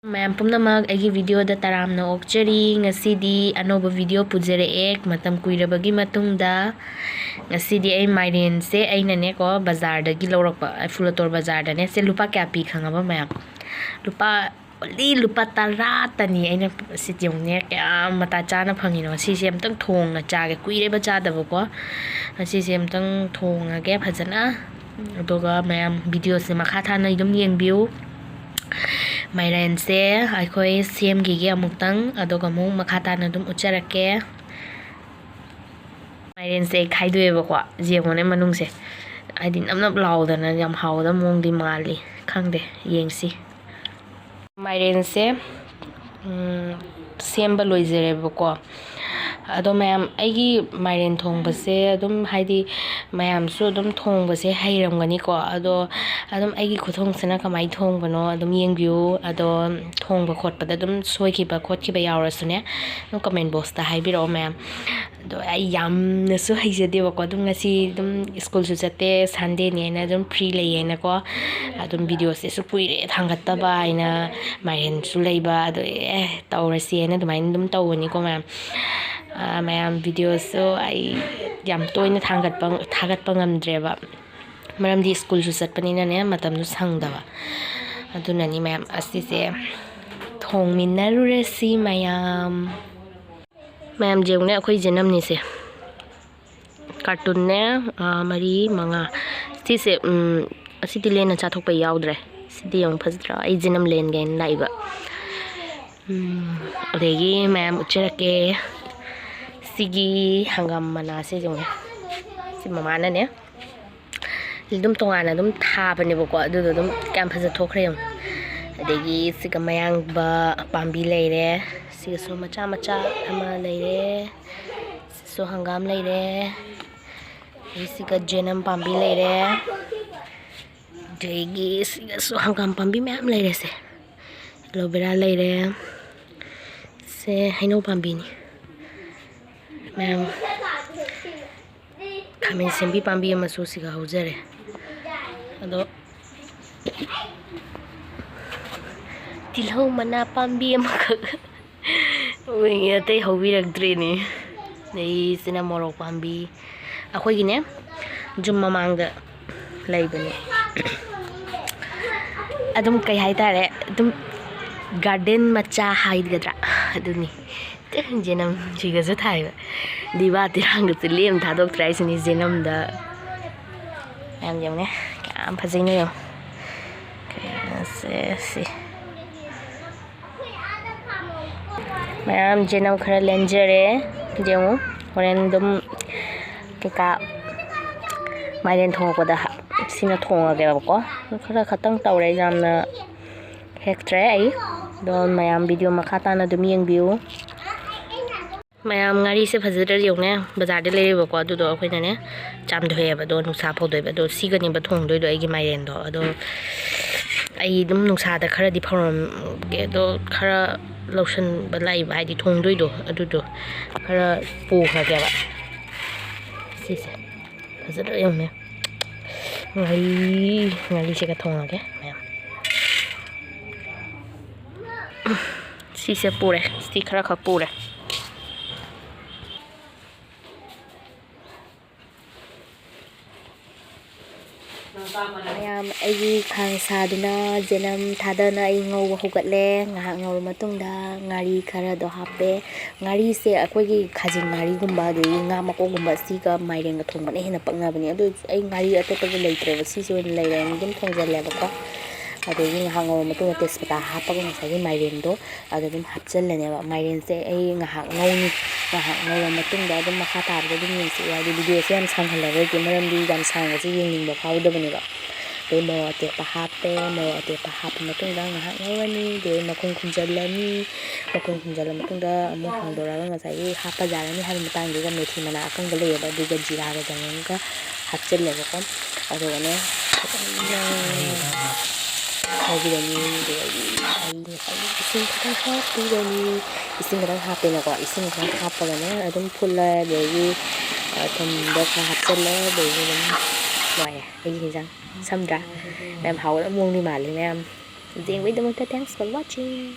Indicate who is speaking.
Speaker 1: ꯃꯌꯥꯝ ꯄꯨꯝꯅꯃꯛ ꯑꯩꯒꯤ ꯚꯤꯗꯤꯑꯣꯗ ꯇꯔꯥꯝꯅ ꯑꯣꯛꯆꯔꯤ. ꯉꯁꯤꯗꯤ ꯑꯅꯧꯕ ꯚꯤꯗꯤꯑꯣ ꯄꯨꯖꯔꯛꯑꯦ ꯃꯇꯝ ꯀꯨꯏꯔꯕꯒꯤ ꯃꯇꯨꯡꯗ. ꯉꯁꯤꯗꯤ ꯑꯩ ꯃꯥꯏꯔꯦꯟꯁꯦ ꯑꯩꯅꯅꯦꯀꯣ ꯕꯖꯥꯔꯗꯒꯤ ꯂꯧꯔꯛꯄ. ꯐꯨꯂꯇꯣꯔ ꯕꯖꯥꯔꯗꯅꯦ. ꯁꯦ ꯂꯨꯄꯥ ꯀꯌꯥ ꯄꯤ ꯈꯪꯉꯕ ꯃꯌꯥꯝ? ꯂꯨꯄꯥ 10 ꯑꯩꯅ ꯁꯤ ꯌꯦꯡꯉꯨꯅꯦ ꯀꯌꯥꯝ ꯃꯇꯥ ꯆꯥꯅ ꯐꯪꯉꯤꯅꯣ. ꯁꯤꯁꯦ ꯑꯝꯇꯪ ꯊꯣꯡꯉ ꯆꯥꯒꯦ. ꯀꯨꯏꯔꯦꯕ ꯆꯥꯗꯕꯀꯣ. ꯉꯁꯤꯁꯦ ꯑꯝꯇꯪ ꯊꯣꯡꯉꯒꯦ ꯐꯖꯅ. ꯑꯗꯨꯒ ꯃꯌꯥꯝ ꯚꯤꯗꯤꯑꯣꯁꯦ ꯃꯈꯥ ꯊꯥꯅ ꯑꯗꯨꯝ ꯌꯦꯡꯕꯤꯌꯨ. ꯃꯥꯏꯔꯦꯟꯁꯦ ꯑꯩꯈꯣꯏ ꯁꯦꯝꯈꯤꯒꯦ ꯑꯃꯨꯛꯇꯪ, ꯑꯗꯨꯒ ꯑꯃꯨꯛ ꯃꯈꯥ ꯇꯥꯅ ꯑꯗꯨꯝ ꯎꯠꯆꯔꯛꯀꯦ. ꯃꯥꯏꯔꯦꯟꯁꯦ ꯑꯩ ꯈꯥꯏꯗꯣꯛꯑꯦꯕꯀꯣ. ꯌꯦꯡꯉꯣꯅꯦ ꯃꯅꯨꯡꯁꯦ ꯍꯥꯏꯗꯤ ꯅꯞ ꯅꯞ ꯂꯥꯎꯗꯅ ꯌꯥꯝ ꯍꯥꯎꯒꯗꯕ ꯃꯑꯣꯡꯗꯤ ꯃꯥꯜꯂꯤ. ꯈꯪꯗꯦ, ꯌꯦꯡꯁꯤ. ꯃꯥꯏꯔꯦꯟꯁꯦ ꯁꯦꯝꯕ ꯂꯣꯏꯖꯔꯦꯕꯀꯣ. ꯑꯗꯣ ꯃꯌꯥꯝ ꯑꯩꯒꯤ ꯃꯥꯏꯔꯦꯟ ꯊꯣꯡꯕꯁꯦ ꯑꯗꯨꯝ ꯍꯥꯏꯗꯤ ꯃꯌꯥꯝꯁꯨ ꯑꯗꯨም ꯊꯣꯡꯕꯁꯦ ꯍꯩꯔꯝꯒꯅꯤꯀꯣ. ꯑꯗꯣ ꯑꯗꯨꯝ ꯑꯩꯒꯤ ꯈꯨꯊꯣꯡꯁꯤꯅ ꯀꯃꯥꯏꯅ ꯊꯣꯡꯕꯅꯣ ꯑꯗꯨꯝ ꯌꯦꯡꯕꯤꯌꯨ. ꯑꯗꯣ ꯊꯣꯡꯕ ꯈꯣꯠꯄꯗ ꯑꯗꯨꯝ ꯁꯣꯏꯈꯤꯕ ꯈꯣꯠꯈꯤꯕ ꯌꯥꯎꯔꯁꯨꯅꯦ ꯑꯗꯨꯝ ꯀꯃꯦꯟ ꯕꯣꯛꯁꯇ ꯍꯥꯏꯕꯤꯔꯛꯑꯣ ꯃꯌꯥꯝ. ꯑꯗꯣ ꯑꯩ ꯌꯥꯝꯅꯁꯨ ꯍꯩꯖꯗꯦꯕꯀꯣ. ꯑꯗꯨꯝ ꯉꯁꯤ ꯑꯗꯨꯝ ꯁ꯭ꯀꯨꯜꯁꯨ ꯆꯠꯇꯦ, ꯁꯟꯗꯦꯅꯦꯅ ꯑꯗꯨꯝ ꯐ꯭ꯔꯤ ꯂꯩꯌꯦꯅꯀꯣ. ꯑꯗꯨꯝ ꯚꯤꯗꯤꯑꯣꯁꯦ ꯀꯨꯏꯔꯦ ꯊꯥꯡꯒꯠꯇꯕ ꯍꯥꯏꯅ ꯃꯥꯏꯔꯦꯟꯁꯨ ꯂꯩꯕ. ꯑꯗꯣ ꯇꯧꯔꯁꯦꯅ ꯑꯗꯨꯃꯥꯏꯅ ꯑꯗꯨꯝ ꯇꯧꯕꯅꯤꯀꯣ ꯃꯌꯥꯝ. ꯃꯌꯥꯝ ꯚꯤꯗꯤꯑꯣꯁꯨ ꯑꯩ ꯌꯥꯝ ꯇꯣꯏꯅ ꯊꯥꯒꯠꯄ ꯉꯝꯗ꯭ꯔꯦꯕ. ꯃꯔꯝꯗꯤ ꯁ꯭ꯀꯨꯜꯁꯨ ꯆꯠꯄꯅꯤꯅꯅꯦ ꯃꯇꯝꯗꯨ ꯁꯪꯗꯕ. ꯑꯗꯨꯅꯅꯤ ꯃꯌꯥꯝ. ꯑꯁꯤꯁꯦ ꯊꯣꯡꯃꯤꯟꯅꯔꯨꯔꯁꯤ ꯃꯌꯥꯝ. ꯃꯌꯥꯝ ꯌꯦꯡꯉꯨꯅꯦ ꯑꯩꯈꯣꯏ ꯖꯦꯅꯝꯅꯤꯁꯦ. ꯀꯥꯔꯇꯨꯟꯅꯦ 4, 5. ꯁꯤꯁꯦ ꯑꯁꯤꯗꯤ ꯂꯦꯟꯅ ꯆꯥꯊꯣꯛꯄ ꯌꯥꯎꯗ꯭ꯔꯦ. ꯁꯤꯗꯤ ꯌꯦꯡꯉꯨ ꯐꯖꯗ꯭ꯔꯥ? ꯑꯩ ꯖꯦꯅꯝ ꯂꯦꯟꯒꯦꯅ ꯂꯥꯛꯏꯕ. ꯑꯗꯒꯤ ꯃꯌꯥꯝ ꯎꯠꯆꯔꯛꯀꯦ. ꯁꯤꯒꯤ ꯍꯪꯒꯥꯝ ꯃꯅꯥꯁꯦ ꯌꯦꯡꯉꯨꯅꯦ. ꯁꯤ ꯃꯃꯥꯅꯅꯦ ꯑꯗꯨꯝ ꯇꯣꯉꯥꯟꯅ ꯑꯗꯨꯝ ꯊꯥꯕꯅꯦꯕꯀꯣ. ꯑꯗꯨꯗꯣ ꯑꯗꯨꯝ ꯀꯌꯥꯝ ꯐꯖ ꯊꯣꯛꯈ꯭ꯔꯦ ꯌꯦꯡꯉꯨ. ꯑꯗꯒꯤ ꯁꯤꯒ ꯃꯌꯥꯡꯕ ꯄꯥꯝꯕꯤ ꯂꯩꯔꯦ. ꯁꯤꯒꯁꯨ ꯃꯆꯥ ꯃꯆꯥ ꯑꯃ ꯂꯩꯔꯦ. ꯁꯤꯁꯨ ꯍꯪꯒꯥꯝ ꯂꯩꯔꯦ. ꯑꯗꯒꯤ ꯁꯤꯒ ꯖꯦꯅꯝ ꯄꯥꯝꯕꯤ ꯂꯩꯔꯦ. ꯑꯗꯒꯤ ꯁꯤꯒꯁꯨ ꯍꯪꯒꯥꯝ ꯄꯥꯝꯕꯤ ꯃꯌꯥꯝ ꯂꯩꯔꯦꯁꯦ. ꯑꯦꯂꯣꯕꯦꯔꯥ ꯂꯩꯔꯦ. ꯁꯦ ꯍꯩꯅꯧ ꯄꯥꯝꯕꯤꯅꯤ ꯃꯌꯥꯝ. ꯈꯥꯃꯦꯟ ꯁꯦꯝꯕꯤ ꯄꯥꯝꯕꯤ ꯑꯃꯁꯨ ꯁꯤꯒ ꯍꯧꯖꯔꯦ. ꯑꯗꯣ ꯇꯤꯜꯍꯧ ꯃꯅꯥ ꯄꯥꯝꯕꯤ ꯑꯃꯈꯛ ꯑꯇꯩ ꯍꯧꯕꯤꯔꯛꯇ꯭ꯔꯦꯅꯦ. ꯑꯗꯩ ꯁꯤꯅ ꯃꯣꯔꯣꯛ ꯄꯥꯝꯕꯤ. ꯑꯩꯈꯣꯏꯒꯤꯅꯦ ꯌꯨꯝ ꯃꯃꯥꯡꯗ ꯂꯩꯕꯅꯦ. ꯑꯗꯨꯝ ꯀꯩ ꯍꯥꯏꯇꯥꯔꯦ, ꯑꯗꯨꯝ ꯒꯥꯔꯗꯦꯟ ꯃꯆꯥ ꯍꯥꯏꯒꯗ꯭ꯔꯥ ꯑꯗꯨꯅꯤ. ꯖꯦꯅꯝ ꯁꯤꯒꯁꯨ ꯊꯥꯏꯕ. ꯗꯤꯕꯥ ꯇꯤꯔꯥꯡꯒꯁꯨ ꯂꯦꯝ ꯊꯥꯗꯣꯛꯇ꯭ꯔꯦ ꯍꯥꯏꯁꯤꯅꯤ ꯖꯦꯅꯝꯗ. ꯃꯌꯥꯝ ꯌꯦꯡꯉꯨꯅꯦ ꯀꯌꯥꯝ ꯐꯖꯩꯅꯣ ꯌꯦꯡꯉꯨ. ꯁꯤ ꯃꯌꯥꯝ ꯖꯦꯅꯝ ꯈꯔ ꯂꯦꯟꯖꯔꯦ. ꯌꯦꯡꯉꯨ ꯍꯣꯔꯦꯟ ꯑꯗꯨꯝ ꯀꯩꯀꯥ ꯃꯥꯏꯔꯦꯟ ꯊꯣꯡꯉꯛꯄꯗ ꯁꯤꯅ ꯊꯣꯡꯉꯒꯦꯕꯀꯣ. ꯈꯔ ꯈꯛꯇꯪ ꯇꯧꯔꯦ, ꯌꯥꯝꯅ ꯍꯦꯛꯇ꯭ꯔꯦ ꯑꯩ. ꯑꯗꯣ ꯃꯌꯥꯝ ꯚꯤꯗꯤꯑꯣ ꯃꯈꯥ ꯇꯥꯅ ꯑꯗꯨꯝ ꯌꯦꯡꯕꯤꯌꯨ. ꯃꯌꯥꯝ ꯉꯥꯔꯤꯁꯦ ꯐꯖꯗ꯭ꯔ ꯌꯦꯡꯉꯨꯅꯦ. ꯕꯖꯥꯔꯗ ꯂꯩꯔꯦꯕꯀꯣ. ꯑꯗꯨꯗꯣ ꯑꯩꯈꯣꯏꯅꯅꯦ ꯆꯥꯝꯊꯣꯛꯑꯦꯕ. ꯑꯗꯣ ꯅꯨꯡꯁꯥ ꯐꯧꯗꯣꯏꯕ. ꯑꯗꯣ ꯁꯤꯒꯅꯦꯕ ꯊꯣꯡꯗꯣꯏꯗꯣ ꯑꯩꯒꯤ ꯃꯥꯏꯔꯦꯟꯗꯣ. ꯑꯗꯣ ꯑꯩ ꯑꯗꯨꯝ ꯅꯨꯡꯁꯥꯗ ꯈꯔꯗꯤ ꯐꯧꯔꯝꯒꯦ. ꯑꯗꯣ ꯈꯔ ꯂꯧꯁꯟꯕ ꯂꯥꯛꯏꯕ ꯍꯥꯏꯗꯤ ꯊꯣꯡꯗꯣꯏꯗꯣ ꯑꯗꯨꯗꯣ ꯈꯔ ꯄꯨꯈ꯭ꯔꯒꯦꯕ. ꯁꯤꯁꯦ ꯐꯖꯗ꯭ꯔ ꯌꯦꯡꯉꯨꯅꯦ. ꯉꯥꯔꯤꯁꯤꯒ ꯊꯣꯡꯉꯒꯦ ꯃꯌꯥꯝ. ꯁꯤꯁꯦ ꯄꯨꯔꯦ. ꯁꯤ ꯈꯔ ꯈꯛ ꯄꯨꯔꯦ. ꯃꯌꯥꯝ ꯑꯩꯒꯤ ꯈꯥꯡ ꯁꯥꯗꯨꯅ ꯖꯦꯅꯝ ꯊꯥꯗꯅ ꯑꯩ ꯉꯧꯕ ꯍꯧꯒꯠꯂꯦ. ꯉꯥꯏꯍꯥꯛ ꯉꯧꯔ ꯃꯇꯨꯡꯗ ꯉꯥꯔꯤ ꯈꯔꯗꯣ ꯍꯥꯞꯄꯦ. ꯉꯥꯔꯤꯁꯦ ꯑꯩꯈꯣꯏꯒꯤ ꯈꯥꯖꯤꯡ ꯉꯥꯔꯤꯒꯨꯝꯕ ꯑꯗꯒꯤ ꯉꯥ ꯃꯀꯣꯛꯒꯨꯝꯕ ꯁꯤꯒ ꯃꯥꯏꯔꯦꯟꯒ ꯊꯣꯡꯕꯅ ꯍꯦꯟꯅ ꯄꯛꯅꯕꯅꯦ. ꯑꯗꯨ ꯑꯩ ꯉꯥꯔꯤ ꯑꯇꯣꯞꯄꯁꯨ ꯂꯩꯇ꯭ꯔꯦꯕ. ꯁꯤꯁꯦ ꯑꯣꯏꯅ ꯂꯩꯔꯦꯅ ꯑꯗꯨꯝ ꯊꯣꯡꯖꯜꯂꯦꯕꯀꯣ. ꯑꯗꯒꯤ ꯉꯥꯏꯍꯥꯛ ꯉꯧꯔ ꯃꯇꯨꯡꯗ ꯇꯦꯖꯄꯇꯥ ꯍꯥꯞꯄꯒ ꯉꯁꯥꯏꯒꯤ ꯃꯥꯏꯔꯦꯟꯗꯣ ꯑꯗꯨ ꯑꯗꯨꯝ ꯍꯥꯞꯆꯜꯂꯅꯦꯕ. ꯃꯥꯏꯔꯦꯟꯁꯦ ꯑꯩ ꯉꯥꯏꯍꯥꯛ ꯉꯧꯅꯤ. ꯉꯥꯏꯍꯥꯛ ꯉꯧꯔ ꯃꯇꯨꯡꯗ ꯑꯗꯨꯝ ꯃꯈꯥ ꯇꯥꯕꯗ ꯑꯗꯨꯝ ꯌꯦꯡꯁꯤ. ꯍꯥꯏꯗꯤ ꯚꯤꯗꯤꯑꯣꯁꯦ ꯌꯥꯝ ꯁꯥꯡꯍꯜꯂꯔꯣꯏꯒꯦ. ꯃꯔꯝꯗꯤ ꯌꯥꯝ ꯁꯥꯡꯕꯁꯦ ꯌꯦꯡꯅꯤꯡꯕ ꯐꯥꯎꯗꯕꯅꯦꯕ. ꯑꯗꯩ ꯃꯣꯔꯣꯛ ꯑꯇꯦꯛꯄ ꯍꯥꯞꯄꯦ. ꯃꯣꯔꯣꯛ ꯑꯇꯦꯛꯄ ꯍꯥꯞꯄ ꯃꯇꯨꯡꯗ ꯉꯥꯏꯍꯥꯛ ꯉꯧꯔꯅꯤ. ꯑꯗꯩ ꯃꯈꯨꯝ ꯈꯨꯝꯖꯤꯜꯂꯅꯤ. ꯃꯈꯨꯝ ꯈꯨꯝꯖꯤꯜꯂ ꯃꯇꯨꯡꯗ ꯑꯃꯨꯛ ꯍꯥꯡꯗꯣꯔꯛꯑꯒ ꯉꯁꯥꯏꯒꯤ ꯍꯥꯞꯄ ꯌꯥꯔꯅꯤ ꯍꯥꯏꯕ ꯃꯇꯥꯡꯗꯨꯗ ꯃꯦꯊꯤ ꯃꯅꯥ ꯑꯀꯪꯕ ꯂꯩꯌꯦꯕ. ꯑꯗꯨꯒ ꯖꯤꯔꯥꯒ ꯆꯅꯝꯒ ꯍꯥꯞꯆꯤꯜꯂꯦꯕꯀꯣ. ꯑꯗꯨꯒꯅꯦ ꯐꯖꯅ ꯉꯧꯕꯤꯔꯅꯤ. ꯑꯗꯨꯒ ꯏꯁꯤꯡ ꯈꯤꯇꯪ ꯍꯥꯞꯄꯤꯔꯅꯤ. ꯏꯁꯤꯡ ꯈꯤꯇꯪ ꯍꯥꯞꯄꯦꯅꯀꯣ. ꯏꯁꯤꯡ ꯈꯤꯇꯪ ꯍꯥꯞꯄꯒꯅꯦ ꯑꯗꯨꯝ ꯐꯨꯠꯂꯦ. ꯑꯗꯒꯤ ꯊꯨꯝꯗꯣ ꯈꯔ ꯍꯥꯞꯆꯤꯜꯂꯦ. ꯑꯗꯒꯤ ꯑꯗꯨꯝ ꯂꯣꯏꯔꯦ ꯑꯩꯒꯤ ꯌꯦꯟꯖꯥꯡ. ꯁꯝꯗ꯭ꯔꯥ? ꯃꯌꯥꯝ ꯍꯥꯎꯒꯗꯕ ꯃꯑꯣꯡꯗꯤ ꯃꯥꯜꯂꯤ ꯃꯌꯥꯝ. ꯌꯦꯡꯕꯩꯗꯃꯛꯇ ꯊꯦꯡꯛꯁ ꯐꯣꯔ ꯋꯥꯆꯤꯡ.